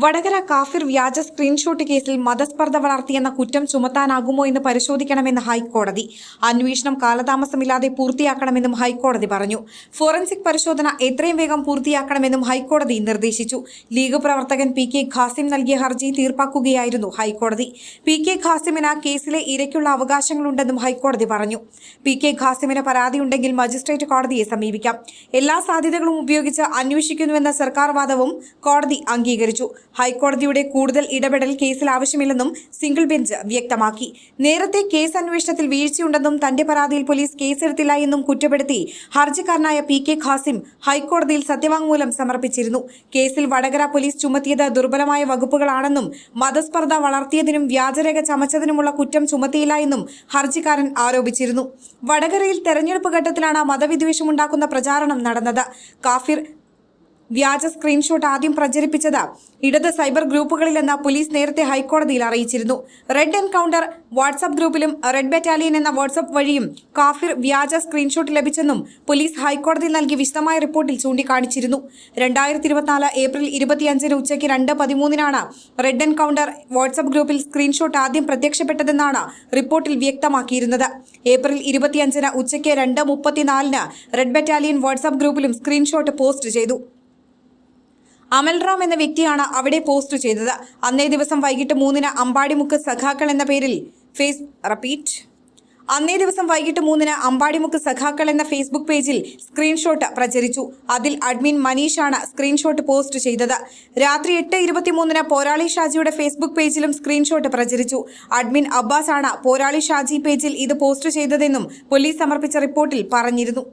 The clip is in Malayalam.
വടകര കാഫിർ വ്യാജ സ്ക്രീൻഷോട്ട് കേസിൽ മതസ്പർദ്ധ വളർത്തിയെന്ന കുറ്റം ചുമത്താനാകുമോ എന്ന് പരിശോധിക്കണമെന്ന് ഹൈക്കോടതി. അന്വേഷണം കാലതാമസമില്ലാതെ പൂർത്തിയാക്കണമെന്നും ഹൈക്കോടതി പറഞ്ഞു. ഫോറൻസിക് പരിശോധന എത്രയും വേഗം പൂർത്തിയാക്കണമെന്നും ഹൈക്കോടതി നിർദ്ദേശിച്ചു. ലീഗ് പ്രവർത്തകൻ പി കെ ഖാസിം നൽകിയ ഹർജി തീർപ്പാക്കുകയായിരുന്നു ഹൈക്കോടതി. പി കെ ഖാസിമിന് കേസിലെ ഇരയ്ക്കുള്ള അവകാശങ്ങളുണ്ടെന്നും ഹൈക്കോടതി പറഞ്ഞു. പി കെ ഖാസിമിന് പരാതിയുണ്ടെങ്കിൽ മജിസ്ട്രേറ്റ് കോടതിയെ സമീപിക്കാം. എല്ലാ സാധ്യതകളും ഉപയോഗിച്ച് അന്വേഷിക്കുന്നുവെന്ന സർക്കാർ വാദവും കോടതി അംഗീകരിച്ചു. ഹൈക്കോടതിയുടെ കൂടുതൽ ഇടപെടൽ കേസിൽ ആവശ്യമില്ലെന്നും സിംഗിൾ ബെഞ്ച് വ്യക്തമാക്കി. നേരത്തെ കേസ് അന്വേഷണത്തിൽ വീഴ്ചയുണ്ടെന്നും തന്റെ പരാതിയിൽ പോലീസ് കേസെടുത്തില്ല എന്നും കുറ്റപ്പെടുത്തി ഹർജിക്കാരനായ പി കെ ഖാസിം ഹൈക്കോടതിയിൽ സത്യവാങ്മൂലം സമർപ്പിച്ചിരുന്നു. കേസിൽ വടകര പോലീസ് ചുമത്തിയത് ദുർബലമായ വകുപ്പുകളാണെന്നും മതസ്പർദ്ധ വളർത്തിയതിനും വ്യാജരേഖ ചമച്ചതിനുമുള്ള കുറ്റം ചുമത്തിയില്ല എന്നും ഹർജിക്കാരൻ ആരോപിച്ചിരുന്നു. വടകരയിൽ തെരഞ്ഞെടുപ്പ് ഘട്ടത്തിലാണ് മതവിദ്വേഷമുണ്ടാക്കുന്ന പ്രചാരണം നടന്നത്. കാഫിർ വ്യാജ സ്ക്രീൻഷോട്ട് ആദ്യം പ്രചരിപ്പിച്ചത് ഇടത് സൈബർ ഗ്രൂപ്പുകളിലെന്ന് പോലീസ് നേരത്തെ ഹൈക്കോടതിയിൽ അറിയിച്ചിരുന്നു. റെഡ് എൻകൗണ്ടർ വാട്സ്ആപ്പ് ഗ്രൂപ്പിലും റെഡ് ബറ്റാലിയൻ എന്ന വാട്സ്ആപ്പ് വഴിയും കാഫിർ വ്യാജ സ്ക്രീൻഷോട്ട് ലഭിച്ചെന്നും പോലീസ് ഹൈക്കോടതിയിൽ നൽകിയ വിശദമായ റിപ്പോർട്ടിൽ ചൂണ്ടിക്കാണിച്ചിരുന്നു. 2024 ഏപ്രിൽ 25 ഉച്ചയ്ക്ക് 2:13 റെഡ് എൻകൗണ്ടർ വാട്സ്ആപ്പ് ഗ്രൂപ്പിൽ സ്ക്രീൻഷോട്ട് ആദ്യം പ്രത്യക്ഷപ്പെട്ടതെന്നാണ് റിപ്പോർട്ടിൽ വ്യക്തമാക്കിയിരുന്നത്. ഏപ്രിൽ 25 ഉച്ചയ്ക്ക് 2:34 റെഡ് ബറ്റാലിയൻ വാട്സ്ആപ്പ് ഗ്രൂപ്പിലും സ്ക്രീൻഷോട്ട് പോസ്റ്റ് ചെയ്തു. അമൽറാം എന്ന വ്യക്തിയാണ് അവിടെ പോസ്റ്റ് ചെയ്തത്. അന്നേ ദിവസം വൈകിട്ട് 3 അമ്പാടിമുക്ക് സഖാക്കൾ എന്ന പേരിൽ അമ്പാടിമുക്ക് സഖാക്കൾ എന്ന ഫേസ്ബുക്ക് പേജിൽ സ്ക്രീൻഷോട്ട് പ്രചരിച്ചു. അതിൽ അഡ്മിൻ മനീഷാണ് സ്ക്രീൻഷോട്ട് പോസ്റ്റ് ചെയ്തത്. രാത്രി 8:23 പോരാളി ഷാജിയുടെ ഫേസ്ബുക്ക് പേജിലും സ്ക്രീൻഷോട്ട് പ്രചരിച്ചു. അഡ്മിൻ അബ്ബാസ് ആണ് പോരാളി ഷാജി പേജിൽ ഇത് പോസ്റ്റ് ചെയ്തതെന്നും പോലീസ് സമർപ്പിച്ച റിപ്പോർട്ടിൽ പറഞ്ഞിരുന്നു.